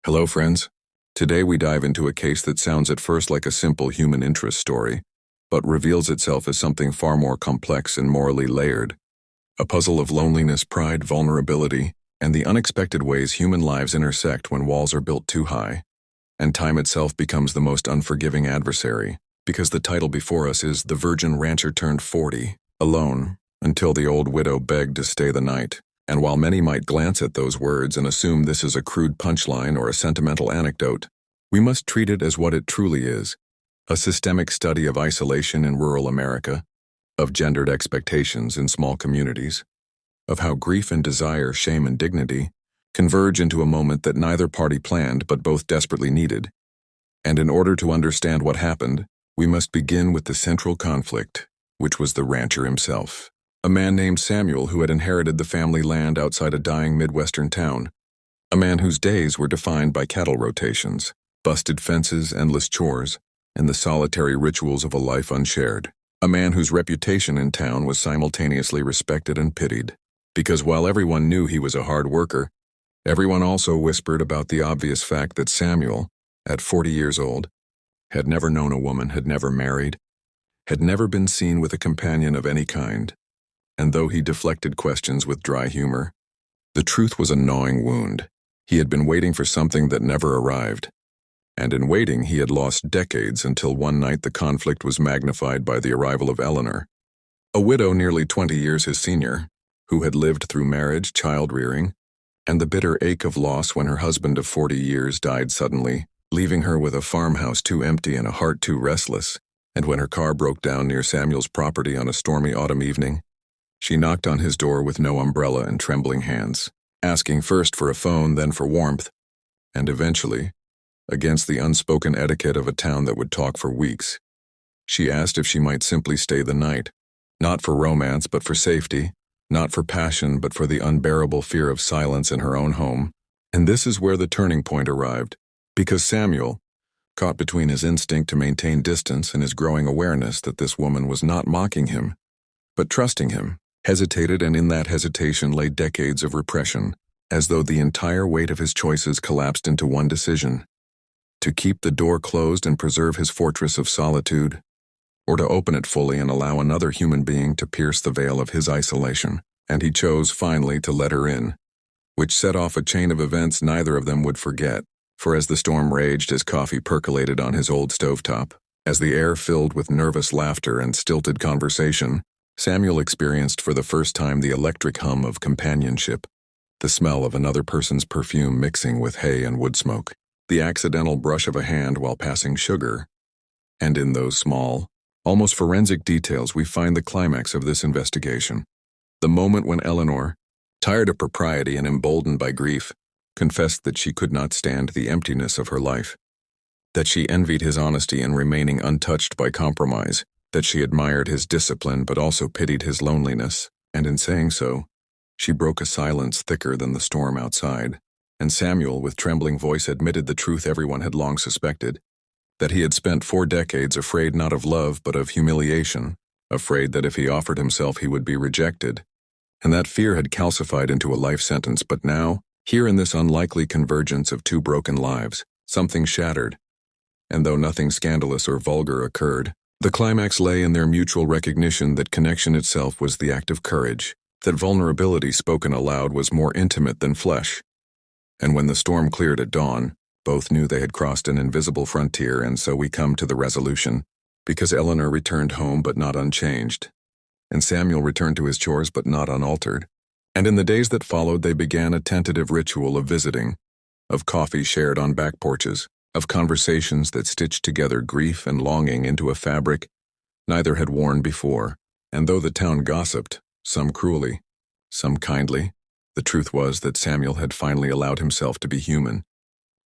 Hello, friends. Today we dive into a case that sounds at first like a simple human interest story, but reveals itself as something far more complex and morally layered. A puzzle of loneliness, pride, vulnerability, and the unexpected ways human lives intersect when walls are built too high, and time itself becomes the most unforgiving adversary, because the title before us is The Virgin Rancher Turned 40, Alone, until the old widow begged to stay the night. And while many might glance at those words and assume this is a crude punchline or a sentimental anecdote, we must treat it as what it truly is: a systemic study of isolation in rural America, of gendered expectations in small communities, of how grief and desire, shame and dignity converge into a moment that neither party planned but both desperately needed. And in order to understand what happened, we must begin with the central conflict, which was the rancher himself. A man named Samuel who had inherited the family land outside a dying Midwestern town. A man whose days were defined by cattle rotations, busted fences, endless chores, and the solitary rituals of a life unshared. A man whose reputation in town was simultaneously respected and pitied. Because while everyone knew he was a hard worker, everyone also whispered about the obvious fact that Samuel, at 40 years old, had never known a woman, had never married, had never been seen with a companion of any kind. And though he deflected questions with dry humor, the truth was a gnawing wound. He had been waiting for something that never arrived. And in waiting, he had lost decades until one night the conflict was magnified by the arrival of Eleanor, a widow nearly 20 years his senior, who had lived through marriage, child-rearing, and the bitter ache of loss when her husband of 40 years died suddenly, leaving her with a farmhouse too empty and a heart too restless. And when her car broke down near Samuel's property on a stormy autumn evening, she knocked on his door with no umbrella and trembling hands, asking first for a phone, then for warmth, and eventually, against the unspoken etiquette of a town that would talk for weeks, she asked if she might simply stay the night, not for romance but for safety, not for passion but for the unbearable fear of silence in her own home. And this is where the turning point arrived, because Samuel, caught between his instinct to maintain distance and his growing awareness that this woman was not mocking him, but trusting him, hesitated, and in that hesitation lay decades of repression, as though the entire weight of his choices collapsed into one decision: to keep the door closed and preserve his fortress of solitude, or to open it fully and allow another human being to pierce the veil of his isolation. And he chose finally to let her in, which set off a chain of events neither of them would forget. For as the storm raged, as coffee percolated on his old stovetop, as the air filled with nervous laughter and stilted conversation, Samuel experienced for the first time the electric hum of companionship, the smell of another person's perfume mixing with hay and wood smoke, the accidental brush of a hand while passing sugar. And in those small, almost forensic details we find the climax of this investigation. The moment when Eleanor, tired of propriety and emboldened by grief, confessed that she could not stand the emptiness of her life, that she envied his honesty in remaining untouched by compromise, that she admired his discipline but also pitied his loneliness, and in saying so, she broke a silence thicker than the storm outside. And Samuel, with trembling voice, admitted the truth everyone had long suspected, that he had spent 4 decades afraid not of love but of humiliation, afraid that if he offered himself he would be rejected, and that fear had calcified into a life sentence. But now, here in this unlikely convergence of 2 broken lives, something shattered, and though nothing scandalous or vulgar occurred, the climax lay in their mutual recognition that connection itself was the act of courage, that vulnerability spoken aloud was more intimate than flesh. And when the storm cleared at dawn, both knew they had crossed an invisible frontier. And so we come to the resolution, because Eleanor returned home but not unchanged, and Samuel returned to his chores but not unaltered. And in the days that followed they began a tentative ritual of visiting, of coffee shared on back porches, of conversations that stitched together grief and longing into a fabric neither had worn before. And though the town gossiped, some cruelly, some kindly, the truth was that Samuel had finally allowed himself to be human,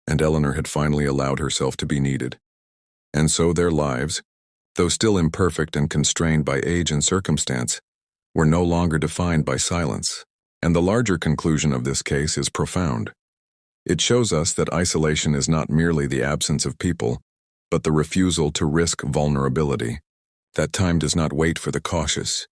and Eleanor had finally allowed herself to be needed. And so their lives, though still imperfect and constrained by age and circumstance, were no longer defined by silence. And the larger conclusion of this case is profound. It shows us that isolation is not merely the absence of people, but the refusal to risk vulnerability, that time does not wait for the cautious,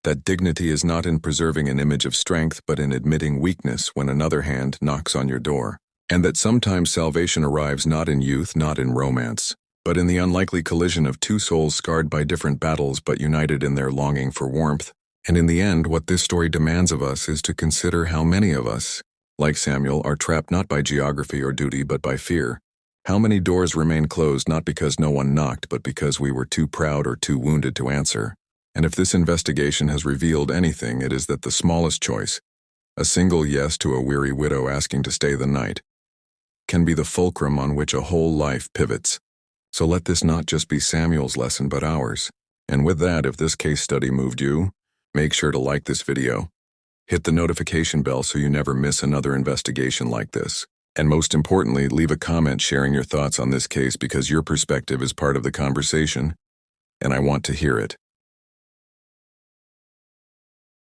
that dignity is not in preserving an image of strength but in admitting weakness when another hand knocks on your door. And that sometimes salvation arrives not in youth, not in romance, but in the unlikely collision of two souls scarred by different battles but united in their longing for warmth. And in the end, what this story demands of us is to consider how many of us, like Samuel, are trapped not by geography or duty but by fear. How many doors remain closed not because no one knocked but because we were too proud or too wounded to answer. And if this investigation has revealed anything, it is that the smallest choice, a single yes to a weary widow asking to stay the night, can be the fulcrum on which a whole life pivots. So let this not just be Samuel's lesson but ours. And with that, if this case study moved you, make sure to like this video. Hit the notification bell so you never miss another investigation like this. And most importantly, leave a comment sharing your thoughts on this case because your perspective is part of the conversation, and I want to hear it.